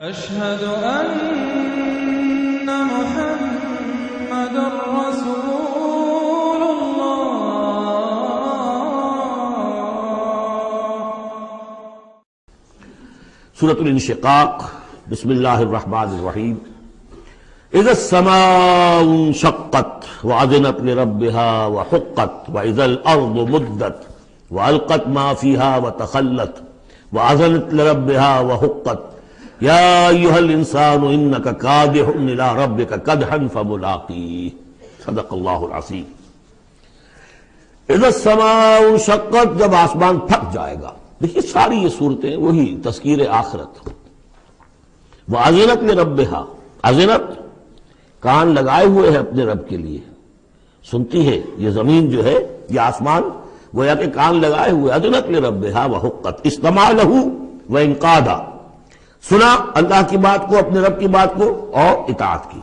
أشهد أن محمد رسول الله۔ سورة الانشقاق، بسم اللہ الرحمن الرحیم۔ اذا السماء انشقت وأذنت لربها وحقت وإذا الأرض مدت وألقت ما فيها وتخلت وأذنت لربها وحقت يا أيها الإنسان إنك كادح إلى ربك كدحا فملاقيه، صدق اللہ العظیم۔ اذا السماء انشقت، جب آسمان پھٹ جائے گا۔ دیکھیے ساری یہ صورتیں وہی تذکیر آخرت۔ وَأَذِنَتْ لِرَبِّهَا، اذنت کان لگائے ہوئے ہے اپنے رب کے لیے، سنتی ہے یہ زمین جو ہے، یہ آسمان گویا کہ کان لگائے ہوئے۔ اذنت لِرَبِّهَا وَحُقَّتْ، استمع لَهُ وَإِنْقَادَ، سنا اللہ کی بات کو، اپنے رب کی بات کو، اور اطاعت کی۔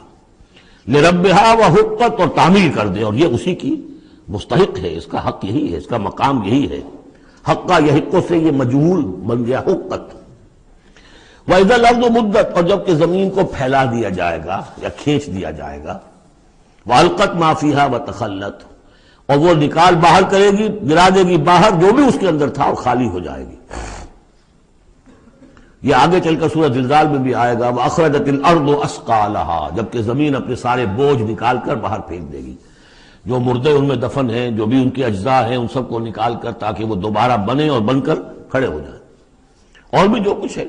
لِرَبِّهَا وَحُقَّتْ، اور تعمیل کر دے، اور یہ اسی کی مستحق ہے، اس کا حق یہی ہے، اس کا مقام یہی ہے۔ حقہ یحق سے یہ مجہول بن گیا حقت۔ وَإِذَا الْأَرْضُ مُدَّتْ، اور جب کہ زمین کو پھیلا دیا جائے گا یا کھینچ دیا جائے گا۔ وَأَلْقَتْ مَا فِيهَا وَتَخَلَّتْ، اور وہ نکال باہر کرے گی، گرا دے گی باہر جو بھی اس کے اندر تھا، اور خالی ہو جائے گی۔ یہ آگے چل کر سورہ زلزال میں بھی آئے گا۔ وَأَخْرَجَتِ الْأَرْضُ أَثْقَالَهَا، جبکہ زمین اپنے سارے بوجھ نکال کر باہر پھینک دے گی، جو مردے ان میں دفن ہیں، جو بھی ان کے اجزاء ہیں، ان سب کو نکال کر، تاکہ وہ دوبارہ بنے اور بن کر کھڑے ہو جائیں، اور بھی جو کچھ ہے۔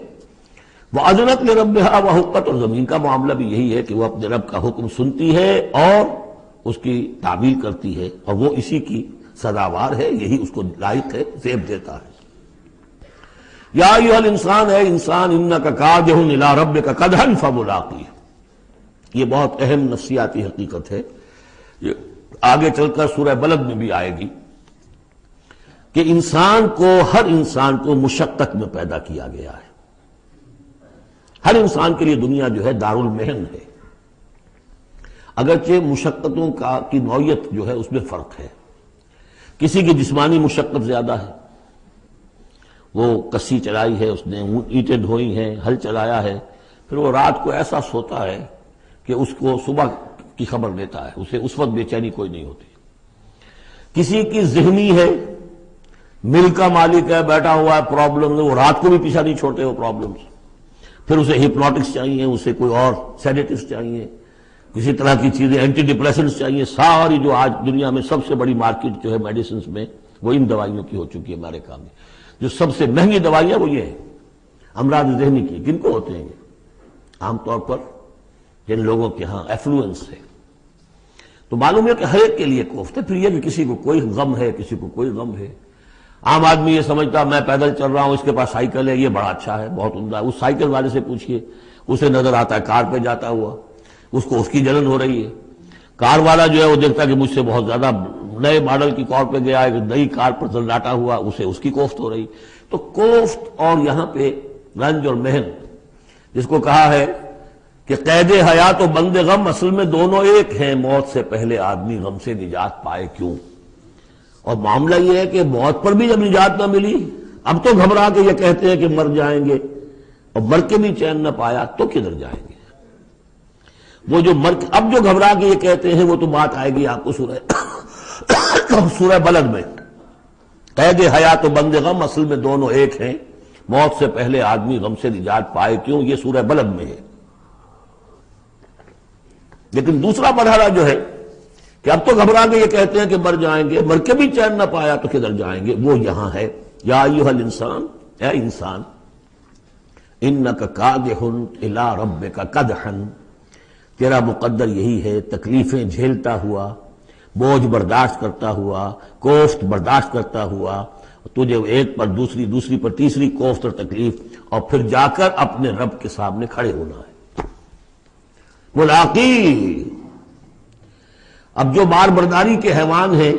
وَأَذِنَتْ لِرَبِّهَا وَحُقَّتْ، اور زمین کا معاملہ بھی یہی ہے کہ وہ اپنے رب کا حکم سنتی ہے اور اس کی تعمیل کرتی ہے، اور وہ اسی کی سزاوار ہے، یہی اس کو لائق ہے، زیب دیتا ہے۔ یا ایھا الانسان، اے انسان، انک کادح الی ربک کدحا فملاقیہ، یہ بہت اہم نفسیاتی حقیقت ہے، یہ آگے چل کر سورہ بلد میں بھی آئے گی کہ انسان کو، ہر انسان کو مشقت میں پیدا کیا گیا ہے۔ ہر انسان کے لیے دنیا جو ہے دارالمحن ہے، اگرچہ مشقتوں کی نوعیت جو ہے اس میں فرق ہے۔ کسی کی جسمانی مشقت زیادہ ہے، وہ کسی چلائی ہے، اس نے اینٹیں ڈھوئی ہیں، ہل چلایا ہے، پھر وہ رات کو ایسا سوتا ہے کہ اس کو صبح کی خبر لیتا ہے، اسے اس وقت بے چینی کوئی نہیں ہوتی۔ کسی کی ذہنی ہے، مل کا مالک ہے، بیٹھا ہوا ہے، پرابلم ہے، وہ رات کو بھی پیچھا نہیں چھوڑتے وہ پرابلمز، پھر اسے ہپنوٹکس چاہیے، اسے کوئی اور سیڈیٹیوز چاہیے، کسی طرح کی چیزیں، اینٹی ڈپریسنٹس چاہیے۔ ساری جو آج دنیا میں سب سے بڑی مارکیٹ جو ہے میڈیسنز میں، وہ ان دوائیوں کی ہو چکی ہے امریکہ میں۔ جو سب سے مہنگی دوائیاں وہ یہ ہے امراض ذہنی کی۔ کن کو ہوتے ہیں یہ؟ عام طور پر جن لوگوں کے ہاں ایفلوئنس ہے۔ تو معلوم ہے کہ ہر ایک کے لیے کوفت ہے۔ پھر یہ کہ کسی کو کوئی غم ہے، کسی کو کوئی غم ہے۔ عام آدمی یہ سمجھتا میں پیدل چل رہا ہوں، اس کے پاس سائیکل ہے، یہ بڑا اچھا ہے، بہت عمدہ ہے۔ اس سائیکل والے سے پوچھئے، اسے نظر آتا ہے کار پہ جاتا ہوا، اس کو اس کی جلن ہو رہی ہے۔ کار والا جو ہے وہ دیکھتا ہے کہ مجھ سے بہت زیادہ نئے ماڈل کی کار پہ گیا ہے، نئی کار پر زلزلاتا ہوا، اسے اس کی کوفت ہو رہی۔ تو کوفت اور یہاں پہ رنج اور محن، جس کو کہا ہے کہ قید حیات و بند غم اصل میں دونوں ایک ہیں، موت سے پہلے آدمی غم سے نجات پائے کیوں؟ اور معاملہ یہ ہے کہ موت پر بھی جب نجات نہ ملی، اب تو گھبرا کے یہ کہتے ہیں کہ مر جائیں گے، اور مر کے بھی چین نہ پایا تو کدھر جائیں گے؟ وہ جو اب جو گھبرا کے یہ کہتے ہیں، وہ تو بات آئے گی آپ کو سورہ بلد میں۔ قید حیات و بند غم اصل میں دونوں ایک ہیں، موت سے پہلے آدمی غم سے نجات پائے کیوں، یہ سورہ بلد میں ہے۔ لیکن دوسرا مرحلہ جو ہے کہ اب تو گھبرا کے یہ کہتے ہیں کہ مر جائیں گے، مر کے بھی چین نہ پایا تو کدھر جائیں گے، وہ یہاں ہے۔ یا ایھا الانسان، اے انسان، انک کادح الی ربک کدحا، تیرا مقدر یہی ہے، تکلیفیں جھیلتا ہوا، بوجھ برداشت کرتا ہوا، کوفت برداشت کرتا ہوا، تجھے ایک پر دوسری، دوسری پر تیسری کوفت اور تکلیف، اور پھر جا کر اپنے رب کے سامنے کھڑے ہونا ہے۔ ملاقی، اب جو بار برداری کے حیوان ہیں،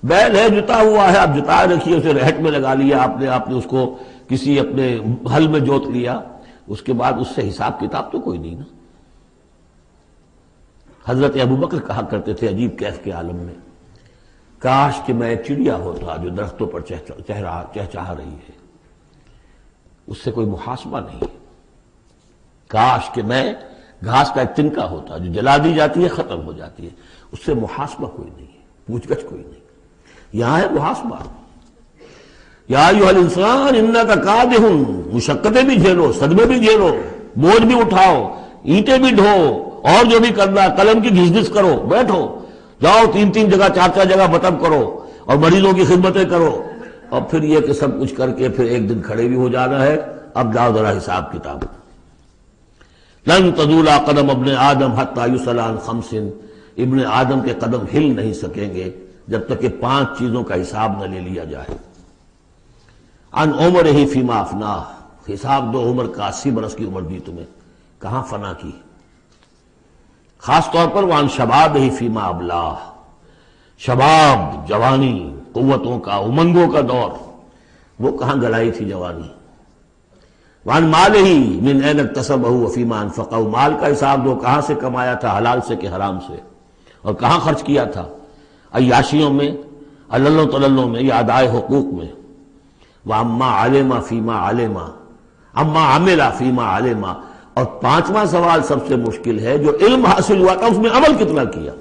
بیل ہے جتا ہوا ہے، اب جتائے رکھیے، اسے رہٹ میں لگا لیا آپ نے اس کو کسی اپنے ہل میں جوت لیا، اس کے بعد اس سے حساب کتاب تو کوئی نہیں نا۔ حضرت ابوبکر کہا کرتے تھے عجیب کیف کے عالم میں، کاش کہ میں چڑیا ہوتا جو درختوں پر چہچہا رہی ہے، اس سے کوئی محاسبہ نہیں ہے۔ کاش کہ میں گھاس کا ایک تنکا ہوتا جو جلا دی جاتی ہے ختم ہو جاتی ہے، اس سے محاسبہ کوئی نہیں ہے، پوچھ گچھ کوئی نہیں، یہاں ہے محاسبہ۔ یا ایھا الانسان انک کادح، مشقتیں بھی جھیلو، صدمے بھی جھیلو، بوجھ بھی اٹھاؤ، اینٹیں بھی ڈھو، اور جو بھی کرنا، قلم کی گھس گھس کرو، بیٹھو، جاؤ 3 جگہ 4 جگہ بطب کرو اور مریضوں کی خدمتیں کرو، اور پھر یہ کہ سب کچھ کر کے پھر ایک دن کھڑے بھی ہو جانا ہے، اب جاؤ ذرا حساب کتاب۔ لن تزول قدم ابن آدم حتی یسأل عن 5، ابن آدم کے قدم ہل نہیں سکیں گے جب تک کہ 5 چیزوں کا حساب نہ لے لیا جائے۔ عن عمرہ فیما افناہ، حساب دو عمر کا، 80 برس کی عمر دی تمہیں، کہاں فنا کی؟ خاص طور پر وعن شبابہ فیما ابلاہ، شباب، جوانی، قوتوں کا، امنگوں کا دور، وہ کہاں گلائی تھی جوانی۔ وعن مالہ من این اکتسبہ وفیما انفقہ، مال کا حساب دو، کہاں سے کمایا تھا، حلال سے کہ حرام سے، اور کہاں خرچ کیا تھا، عیاشیوں میں، عللوں تللوں میں، یا ادائے حقوق میں۔ وَأَمَّا عَلِمَ فِيمَا عَلِمَ، اما عمل فیما علم، اور 5واں سوال سب سے مشکل ہے، جو علم حاصل ہوا تھا اس میں عمل کتنا کیا۔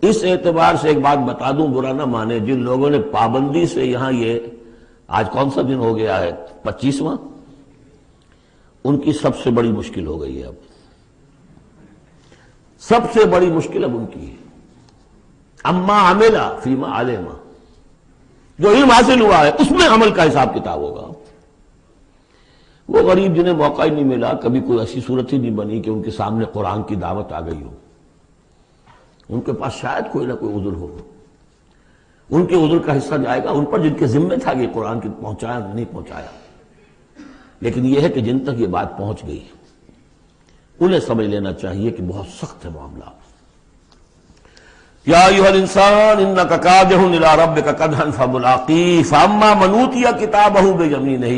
اس اعتبار سے ایک بات بتا دوں، برا نہ مانے، جن لوگوں نے پابندی سے یہاں یہ آج کون سا دن ہو گیا ہے، 25واں، ان کی سب سے بڑی مشکل ہو گئی ہے۔ اب سب سے بڑی مشکل اب ان کی ہے۔ اما عمل فیما علم، جو علم حاصل ہوا ہے اس میں عمل کا حساب کتاب ہوگا۔ وہ غریب جنہیں موقع ہی نہیں ملا، کبھی کوئی ایسی صورت ہی نہیں بنی کہ ان کے سامنے قرآن کی دعوت آ گئی ہو، ان کے پاس شاید کوئی نہ کوئی عذر ہو، ان کے عذر کا حصہ جائے گا ان پر جن کے ذمے تھا کہ قرآن کی پہنچایا نہیں پہنچایا۔ لیکن یہ ہے کہ جن تک یہ بات پہنچ گئی انہیں سمجھ لینا چاہیے کہ بہت سخت ہے معاملہ۔ یا ایھا الانسان انک کادح الی ربک کدحا فملاقیہ فاما من اوتی کتابہ بیمینہ،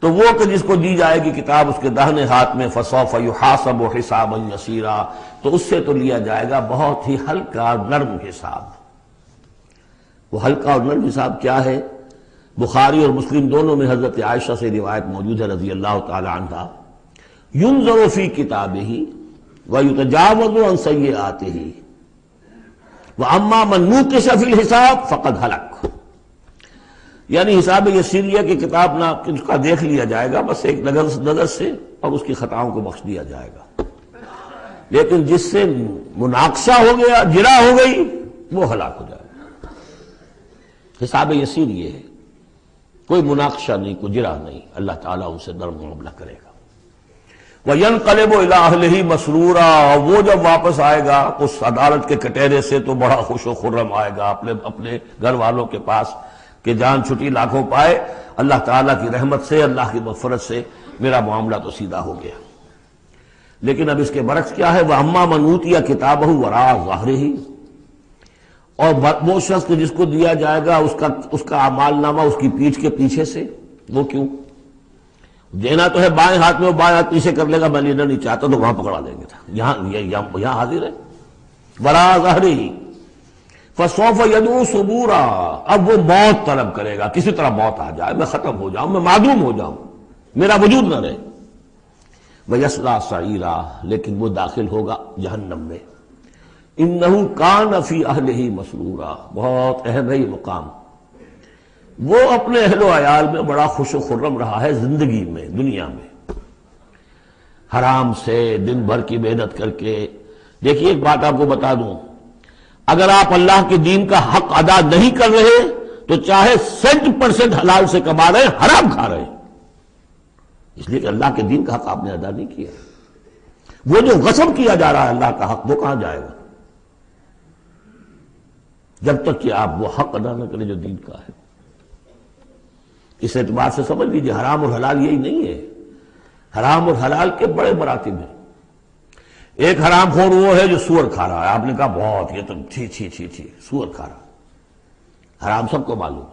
تو وہ کہ جس کو دی جائے گی کتاب اس کے داہنے ہاتھ میں، فسوف یحاسب حسابا یسیرا، تو اس سے تو لیا جائے گا بہت ہی ہلکا اور نرم حساب۔ وہ ہلکا اور نرم حساب کیا ہے؟ بخاری اور مسلم دونوں میں حضرت عائشہ سے روایت موجود ہے رضی اللہ تعالی عنہا، ینظر فی کتابہ ویتجاوز عن سیئاتہ وَأَمَّا مَن نُوقِشَ فِي الْحِسَابِ فَقَدْ هَلَكَ، یعنی حساب یسیریہ کی کتاب نہ اس کا دیکھ لیا جائے گا بس ایک نظر سے، اور اس کی خطاؤں کو بخش دیا جائے گا، لیکن جس سے مناقشہ ہو گیا، جرا ہو گئی، وہ ہلاک ہو جائے گا۔ حساب یسیر یہ ہے، کوئی مناقشہ نہیں، کوئی جرا نہیں، اللہ تعالیٰ ان سے نرم معاملہ کرے گا۔ وَيَنْقَلِبُ إِلَىٰ أَهْلِهِ مَسْرُورًا، وہ جب واپس آئے گا اس عدالت کے کٹہرے سے تو بڑا خوش و خرم آئے گا اپنے گھر والوں کے پاس کہ جان چھٹی لاکھوں پائے، اللہ تعالیٰ کی رحمت سے، اللہ کی مغفرت سے میرا معاملہ تو سیدھا ہو گیا۔ لیکن اب اس کے برعکس کیا ہے، وَأَمَّا مَنْ أُوتِيَ كِتَابَهُ وَرَاءَ ظَهْرِهِ، اور وہ شخص جس کو دیا جائے گا اس کا اعمال نامہ اس کی پیٹھ کے پیچھے سے، وہ کیوں؟ دینا تو ہے بائیں ہاتھ میں، وہ بائیں ہاتھ پیچھے کر لے گا، میں لینا نہیں چاہتا تو وہاں پکڑا دیں گے، یہاں حاضر ہے، وَرَاءَ ظَهْرِهِ فَسَوْفَ يَدْعُو ثُبُورًا، اب وہ موت طلب کرے گا، کسی طرح موت آ جائے، میں ختم ہو جاؤں، میں معدوم ہو جاؤں، میرا وجود نہ رہے۔ وَيَصْلَىٰ سَعِيرًا، لیکن وہ داخل ہوگا جہنم میں۔ إِنَّهُ كَانَ فِي أَهْلِهِ مَسْرُورًا، بہت اہم ہے یہ مقام، وہ اپنے اہل و عیال میں بڑا خوش و خرم رہا ہے زندگی میں، دنیا میں، حرام سے دن بھر کی محنت کر کے۔ دیکھیے ایک بات آپ کو بتا دوں، اگر آپ اللہ کے دین کا حق ادا نہیں کر رہے تو چاہے 100% حلال سے کما رہے ہیں، حرام کھا رہے ہیں، اس لیے کہ اللہ کے دین کا حق آپ نے ادا نہیں کیا۔ وہ جو غصب کیا جا رہا ہے اللہ کا حق، وہ کہاں جائے گا جب تک کہ آپ وہ حق ادا نہ کریں جو دین کا ہے۔ اس اعتبار سے سمجھ لیجیے حرام اور حلال یہی نہیں ہے، حرام اور حلال کے بڑے مراتب ہیں۔ ایک حرام خور وہ ہے جو سور کھا رہا ہے، آپ نے کہا بہت یہ تو چھی چھی چھی چھی سور کھا رہا ہے، حرام سب کو معلوم۔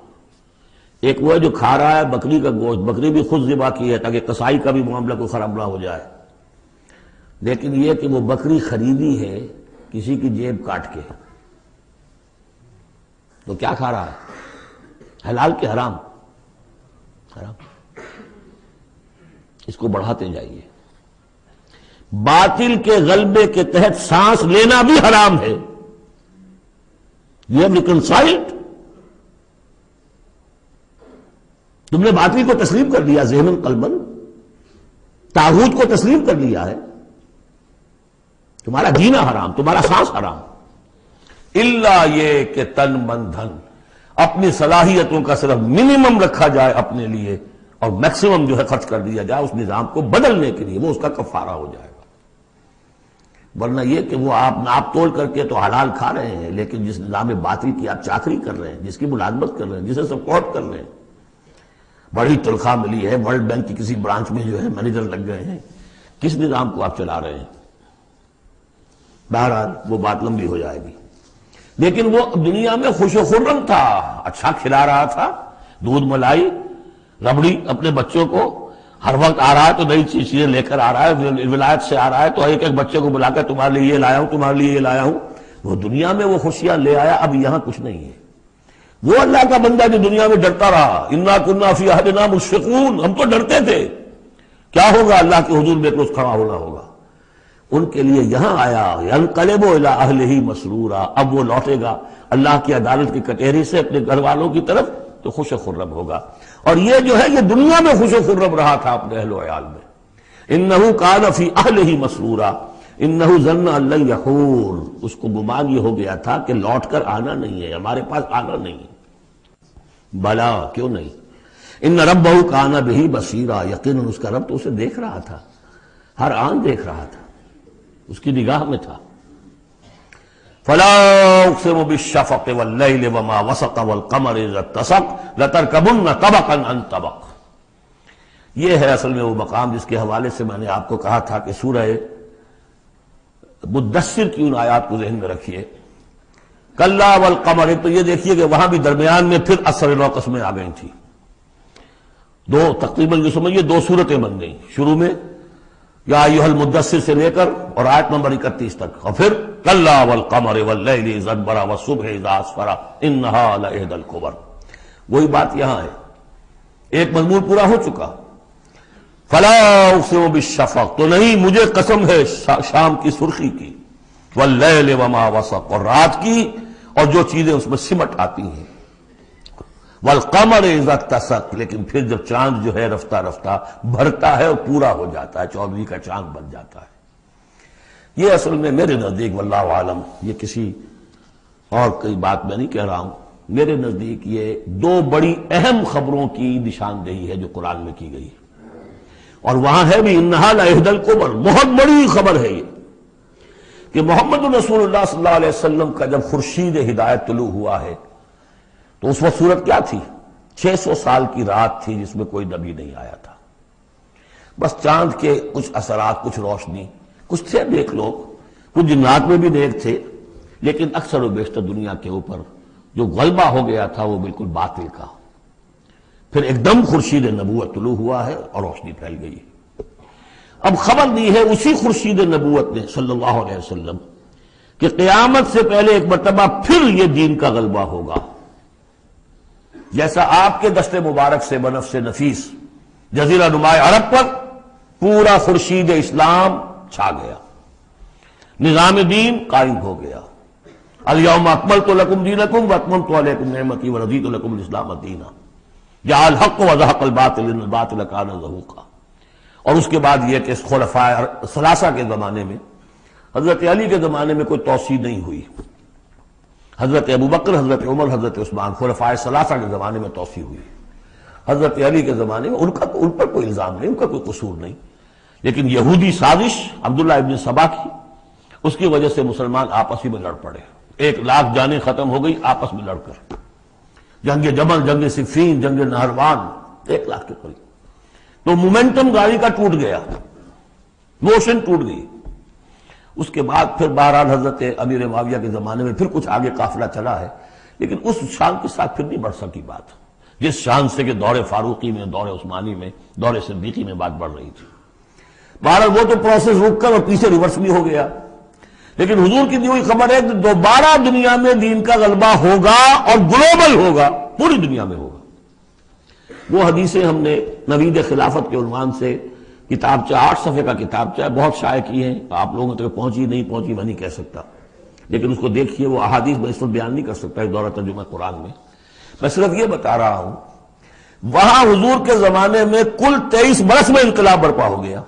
ایک وہ ہے جو کھا رہا ہے بکری کا گوشت، بکری بھی خود ذبح کی ہے تاکہ قصائی کا بھی معاملہ کو خراب نہ ہو جائے، لیکن یہ کہ وہ بکری خریدی ہے کسی کی جیب کاٹ کے، تو کیا کھا رہا ہے، حلال کے حرام؟ حرام۔ اس کو بڑھاتے جائیے. باطل کے غلبے کے تحت سانس لینا بھی حرام ہے. یہ ریکنسائلڈ. تم نے باطل کو تسلیم کر لیا ذہناً قلباً، طاغوت کو تسلیم کر لیا ہے. تمہارا جینا حرام، تمہارا سانس حرام. الا یہ کہ تن من دھن، اپنی صلاحیتوں کا صرف منیمم رکھا جائے اپنے لیے اور میکسیمم جو ہے خرچ کر دیا جائے اس نظام کو بدلنے کے لیے، وہ اس کا کفارہ ہو جائے گا. ورنہ یہ کہ وہ آپ ناپ تول کر کے تو حلال کھا رہے ہیں، لیکن جس نظام باطل کی آپ چاکری کر رہے ہیں، جس کی ملازمت کر رہے ہیں، جسے سپورٹ کر رہے ہیں، بڑی تنخواہ ملی ہے، ورلڈ بینک کی کسی برانچ میں جو ہے مینیجر لگ گئے ہیں، کس نظام کو آپ چلا رہے ہیں؟ بہرحال وہ بات لمبی ہو جائے گی. لیکن وہ دنیا میں خوش و خرم تھا، اچھا کھلا رہا تھا، دودھ ملائی ربڑی اپنے بچوں کو، ہر وقت آ رہا ہے تو نئی چیزیں لے کر آ رہا ہے، ولایت سے آ رہا ہے تو ایک ایک بچے کو بلا کر تمہارے لیے یہ لایا ہوں، تمہارے لیے یہ لایا ہوں. وہ دنیا میں وہ خوشیاں لے آیا، اب یہاں کچھ نہیں ہے. وہ اللہ کا بندہ جو دنیا میں ڈرتا رہا، انا کنا فی عہدنا مشفقون، ہم تو ڈرتے تھے کیا ہوگا، اللہ کے حضور میں روز کھڑا ہونا ہوگا. ان کے لیے یہاں آیا ینقلب الی اہلہ مسرورا، اب وہ لوٹے گا اللہ کی عدالت کی کٹہری سے اپنے گھر والوں کی طرف تو خوش و خرم ہوگا. اور یہ جو ہے یہ دنیا میں خوش و خرم رہا تھا اپنے اہل و عیال میں. انہ کان فی اہلہ مسرورا انہ ظن ان لن یحور، اس کو گمان یہ ہو گیا تھا کہ لوٹ کر آنا نہیں ہے، ہمارے پاس آنا نہیں ہے. بلا کیوں نہیں، ان ربہ کان بہ بصیرا، یقیناً اس کا رب تو اسے دیکھ رہا تھا، ہر آن دیکھ رہا تھا، اس کی نگاہ میں تھا. فلا اقسم بالشفق واللیل وما وسق والقمر اذا اتسق لترکبن طبقا عن طبق. یہ ہے اصل میں وہ مقام جس کے حوالے سے میں نے آپ کو کہا تھا کہ سورہ مدثر کی ان آیات کو ذہن میں رکھیے. کلا والقمر، تو یہ دیکھیے کہ وہاں بھی درمیان میں پھر اثر نو قسمیں آ گئی تھیں. دو تقریباً یہ سمجھیے دو صورتیں بن گئیں، شروع میں یا ایھا المدثر سے لے کر اور آیت نمبر 31 تک، اور پھر کلا والقمر واللیل اذ ادبر والصبح اذا اسفر انھا لإحدی الکبر. وہی بات یہاں ہے، ایک مضمون پورا ہو چکا. فلا اقسم بالشفق، تو نہیں مجھے قسم ہے شام کی سرخی کی، واللیل وما وسق، اور رات کی اور جو چیزیں اس میں سمٹ آتی ہیں، والقمر اذا اتسق، لیکن پھر جب چاند جو ہے رفتہ رفتہ بھرتا ہے اور پورا ہو جاتا ہے، 14ویں کا چاند بن جاتا ہے. یہ اصل میں میرے نزدیک واللہ عالم، یہ کسی اور کوئی بات میں نہیں کہہ رہا ہوں، میرے نزدیک یہ دو بڑی اہم خبروں کی نشاندہی ہے جو قرآن میں کی گئی ہے. اور وہاں ہے بھی انہا لإحدی الکبر، بہت بڑی خبر ہے یہ کہ محمد رسول اللہ صلی اللہ علیہ وسلم کا جب خورشید ہدایت طلوع ہوا ہے تو اس وقت صورت کیا تھی؟ 600 سال کی رات تھی جس میں کوئی نبی نہیں آیا تھا. بس چاند کے کچھ اثرات، کچھ روشنی، کچھ تھے نیک لوگ، کچھ جنات میں بھی نیک تھے، لیکن اکثر و بیشتر دنیا کے اوپر جو غلبہ ہو گیا تھا وہ بالکل باطل کا. پھر ایک دم خورشید نبوت طلوع ہوا ہے اور روشنی پھیل گئی. اب خبر دی ہے اسی خورشید نبوت نے صلی اللہ علیہ وسلم کہ قیامت سے پہلے ایک مرتبہ پھر یہ دین کا غلبہ ہوگا. جیسا آپ کے دست مبارک سے بنفس نفیس جزیرہ نمائے عرب پر پورا خورشید اسلام چھا گیا، نظام دین قائم ہو گیا. الیوم اکملت لکم دینکم واتممت علیکم نعمتی ورضیت لکم الاسلام دینا، جاء الحق وزهق الباطل ان الباطل کان زہوقا. اور اس کے بعد یہ کہ خلفاء ثلاثہ کے زمانے میں، حضرت علی کے زمانے میں کوئی توسیع نہیں ہوئی، حضرت ابوبکر، حضرت عمر، حضرت عثمان، خلفاء ثلاثہ کے زمانے میں توسیع ہوئی. حضرت علی کے زمانے میں ان پر کوئی الزام نہیں، ان کا کوئی قصور نہیں، لیکن یہودی سازش عبداللہ ابن سبا کی، اس کی وجہ سے مسلمان آپس ہی میں لڑ پڑے. 1,00,000 جانیں ختم ہو گئی آپس میں لڑ کر. جنگ جمل، جنگ صفین، جنگ نہروان، 1,00,000 کے قریب. تو مومنٹم گاڑی کا ٹوٹ گیا، موشن ٹوٹ گئی. اس کے بعد پھر بہرحال حضرت امیر معاویہ کے زمانے میں پھر کچھ آگے قافلہ چلا ہے، لیکن اس شان کے ساتھ پھر نہیں بڑھ سکی بات، جس شان سے کہ دور فاروقی میں، دور عثمانی میں، دور صدیقی میں بات بڑھ رہی تھی. بہرحال وہ تو پروسیس رک کر اور پیچھے ریورس بھی ہو گیا. لیکن حضور کی دی ہوئی خبر ہے کہ دوبارہ دنیا میں دین کا غلبہ ہوگا اور گلوبل ہوگا، پوری دنیا میں ہوگا. وہ حدیثیں ہم نے نوید خلافت کے عنوان سے کتابچہ 8 صفحے کا کتابچہ ہے، بہت شائع کی ہیں، آپ لوگوں تک پہنچی نہیں پہنچی میں نہیں کہہ سکتا، لیکن اس کو دیکھیے، وہ احادیث میں اس وقت بیان نہیں کر سکتا اس دورہ ترجمہ قرآن میں صرف یہ بتا رہا ہوں وہاں حضور کے زمانے میں کل 23 برس میں انقلاب برپا ہو گیا.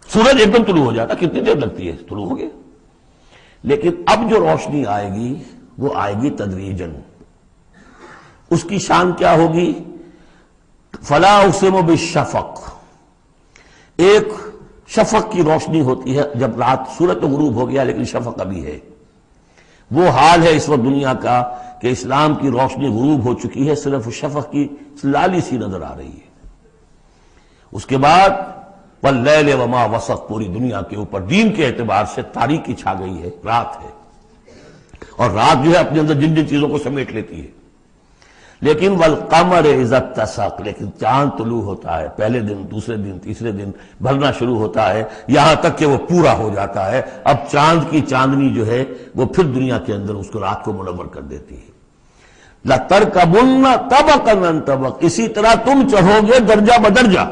سورج ایک دم طلوع ہو جاتا، کتنی دیر لگتی ہے، طلوع ہو گیا. لیکن اب جو روشنی آئے گی وہ آئے گی تدریجاً. اس کی شان کیا ہوگی؟ فلا اقسم بالشفق، ایک شفق کی روشنی ہوتی ہے جب رات سورج تو غروب ہو گیا لیکن شفق ابھی ہے. وہ حال ہے اس وقت دنیا کا کہ اسلام کی روشنی غروب ہو چکی ہے، صرف شفق کی لالی سی نظر آ رہی ہے. اس کے بعد واللیل وما وسق، پوری دنیا کے اوپر دین کے اعتبار سے تاریکی چھا گئی ہے، رات ہے، اور رات جو ہے اپنے اندر جن جن چیزوں کو سمیٹ لیتی ہے. لیکن والقمر اذا اتسق، لیکن چاند طلوع ہوتا ہے، پہلے دن، دوسرے دن، تیسرے دن بھرنا شروع ہوتا ہے، یہاں تک کہ وہ پورا ہو جاتا ہے. اب چاند کی چاندنی جو ہے وہ پھر دنیا کے اندر اس کو رات کو منور کر دیتی ہے. لَتَرْكَبُنَّ طَبَقًا عَنْ طَبَقٍ، اسی طرح تم چڑھو گے درجہ بدرجہ.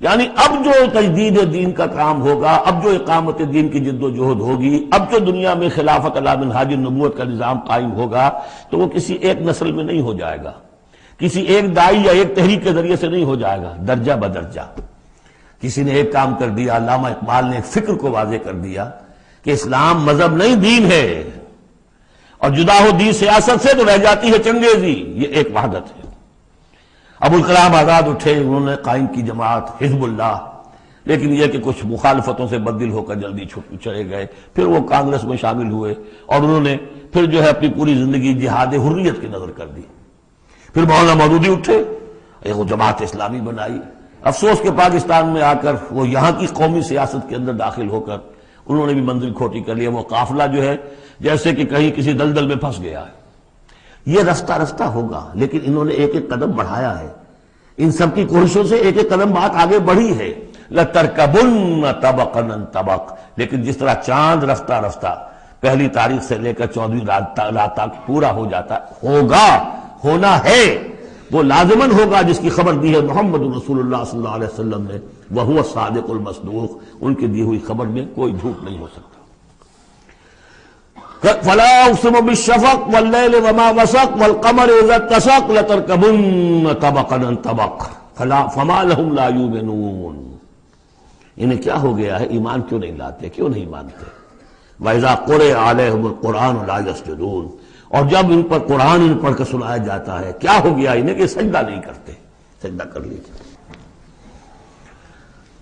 یعنی اب جو تجدید دین کا کام ہوگا، اب جو اقامت دین کی جد و جہد ہوگی، اب جو دنیا میں خلافت علی منہاج النبوت کا نظام قائم ہوگا تو وہ کسی ایک نسل میں نہیں ہو جائے گا، کسی ایک دائی یا ایک تحریک کے ذریعے سے نہیں ہو جائے گا، درجہ بدرجہ. کسی نے ایک کام کر دیا، علامہ اقبال نے فکر کو واضح کر دیا کہ اسلام مذہب نہیں دین ہے، اور جدا ہو دین سیاست سے تو رہ جاتی ہے چنگیزی. یہ ایک وحدت ہے. ابوالکلام آزاد اٹھے، انہوں نے قائم کی جماعت حزب اللہ، لیکن یہ کہ کچھ مخالفتوں سے بدل ہو کر جلدی چلے گئے. پھر وہ کانگریس میں شامل ہوئے اور انہوں نے پھر جو ہے اپنی پوری زندگی جہاد حریت کی نظر کر دی. پھر مولانا مودودی اٹھے، ایک وہ جماعت اسلامی بنائی. افسوس کہ پاکستان میں آ کر وہ یہاں کی قومی سیاست کے اندر داخل ہو کر انہوں نے بھی منزل کھوٹی کر لیا. وہ قافلہ جو ہے جیسے کہ کہیں کسی دلدل میں پھنس گیا ہے. یہ رفتہ رفتہ ہوگا، لیکن انہوں نے ایک ایک قدم بڑھایا ہے. ان سب کی کوششوں سے ایک ایک قدم بات آگے بڑھی ہے. لَتَرْكَبُنَّ طَبَقًا عَنْ طَبَقٍ، لیکن جس طرح چاند رفتہ رفتہ پہلی تاریخ سے لے کر 14ویں رات تک پورا ہو جاتا ہوگا، ہونا ہے، وہ لازماً ہوگا جس کی خبر دی ہے محمد رسول اللہ صلی اللہ علیہ وسلم نے. وَهُوَ الصَّادِقُ الْمَصْدُوقُ، ان کی دی ہوئی خبر میں کوئی جھوٹ نہیں ہو سکتا. فلا اقسم بالشفق واللیل وما وسق والقمر اذا اتسق لتركبن طبقا عن طبق فما لهم لا يؤمنون. انہیں کیا ہو گیا ہے، ایمان کیوں نہیں لاتے، کیوں نہیں مانتے؟ واذا قرئ عليهم القرآن لا يسجدون، اور جب ان پر قرآن ان پڑھ کر سنایا جاتا ہے کیا ہو گیا انہیں کہ سجدہ نہیں کرتے. سجدہ کر لیجیے.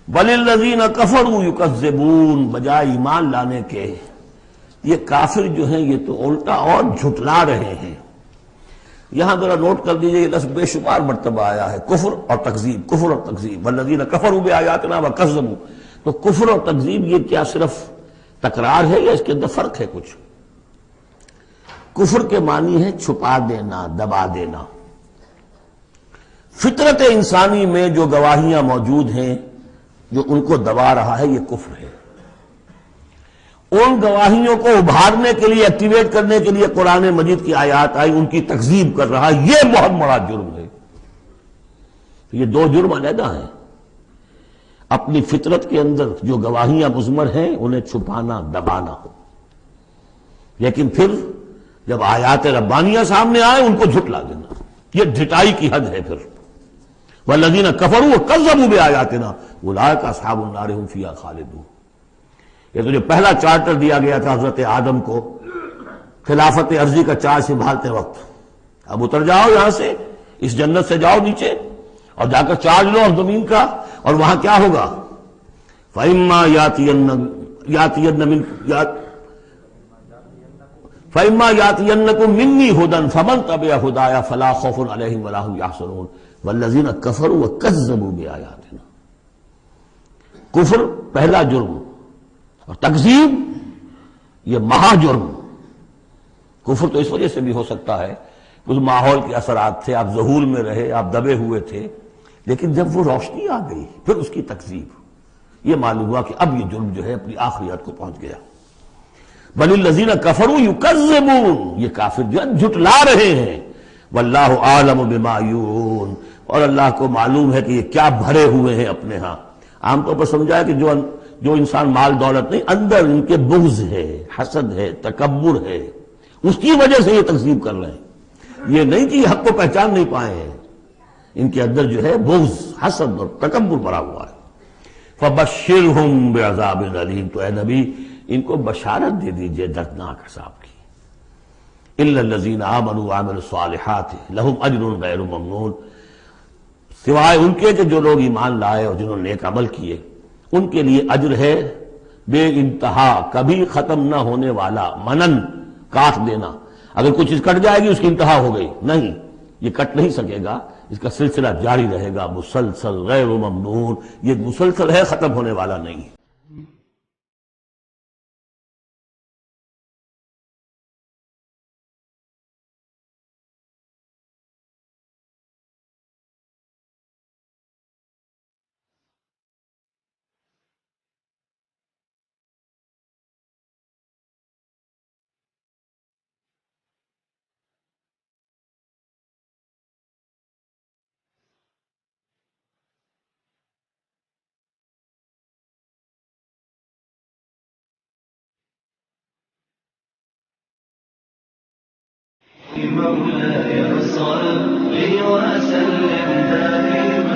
وللذین کفروا یکذبون، بجائے ایمان لانے کے یہ کافر جو ہیں یہ تو الٹا اور جھٹلا رہے ہیں. یہاں ذرا نوٹ کر دیجئے، یہ لفظ بے شمار مرتبہ آیا ہے، کفر اور تکذیب، کفر اور تکذیب. والذین کفروا بآیاتنا وکذبوا، تو کفر اور تکذیب یہ کیا صرف تکرار ہے یا اس کے اندر فرق ہے کچھ؟ کفر کے معنی ہے چھپا دینا، دبا دینا. فطرت انسانی میں جو گواہیاں موجود ہیں جو ان کو دبا رہا ہے یہ کفر ہے. ان گواہیوں کو ابھارنے کے لیے، ایکٹیویٹ کرنے کے لیے قرآن مجید کی آیات آئی، ان کی تکذیب کر رہا ہے، یہ بہت بڑا جرم ہے. یہ دو جرم علیحدہ ہیں. اپنی فطرت کے اندر جو گواہیاں مضمر ہیں انہیں چھپانا، دبانا. لیکن پھر جب آیات ربانیہ سامنے آئے ان کو جھٹلا دینا، یہ ڈھٹائی کی حد ہے. پھر والذین کفروا وکذبوا بآیاتنا اولئک اصحاب النار هم فیہا خالدون. یہ تو جو پہلا چارٹر دیا گیا تھا حضرت آدم کو خلافت عرضی کا چارج سنبھالتے وقت، اب اتر جاؤ یہاں سے، اس جنت سے جاؤ نیچے اور جا کر چارج لو اور زمین کا، اور وہاں کیا ہوگا؟ فَإِمَّا يَأْتِيَنَّكُم مِّنِّي هُدًى فَمَن تَبِعَ هُدَايَ فَلَا خَوْفٌ عَلَيْهِمْ وَلَا هُمْ يَحْزَنُونَ وَالَّذِينَ كَفَرُوا وَكَذَّبُوا بِآيَاتِنَا. کفر پہلا جرم اور تکذیب یہ مہا جرم. کفر تو اس وجہ سے بھی ہو سکتا ہے اس ماحول کے اثرات تھے، آپ ظہور میں رہے، آپ دبے ہوئے تھے، لیکن جب وہ روشنی آ گئی پھر اس کی تکذیب، یہ معلوم ہوا کہ اب یہ جرم جو ہے اپنی آخری حد کو پہنچ گیا. بل الذین کفروا یکذبون، یہ کافر جو ہے جھٹلا رہے ہیں. واللہ عالم بما یوعون، اور اللہ کو معلوم ہے کہ یہ کیا بھرے ہوئے ہیں اپنے ہاں۔ عام طور پر سمجھا ہے کہ جو انسان مال دولت نہیں، اندر ان کے بغض ہے، حسد ہے، تکبر ہے، اس کی وجہ سے یہ تکذیب کر رہے ہیں۔ یہ نہیں کہ یہ حق کو پہچان نہیں پائے ہیں، ان کے اندر جو ہے بغض، حسد اور تکبر بھرا ہوا ہے۔ فَبَشِّرْهُم بِعَذَابٍ أَلِيمٍ، تو اے نبی ان کو بشارت دے دیجئے دردناک عذاب کی۔ إِلَّا الَّذِينَ آمَنُوا وَعَمِلُوا الصَّالِحَاتِ لَهُمْ أَجْرٌ غَيْرُ مَمْنُونٍ، سوائے ان کے کہ جو لوگ ایمان لائے اور جنہوں نے نیک عمل کیے، ان کے لیے اجر ہے بے انتہا، کبھی ختم نہ ہونے والا، منن کاٹ دینا۔ اگر کچھ چیز کٹ جائے گی اس کی انتہا ہو گئی، نہیں، یہ کٹ نہیں سکے گا، اس کا سلسلہ جاری رہے گا، مسلسل، غیر ممنون، یہ مسلسل ہے، ختم ہونے والا نہیں۔ مولاي صل وسلم دائما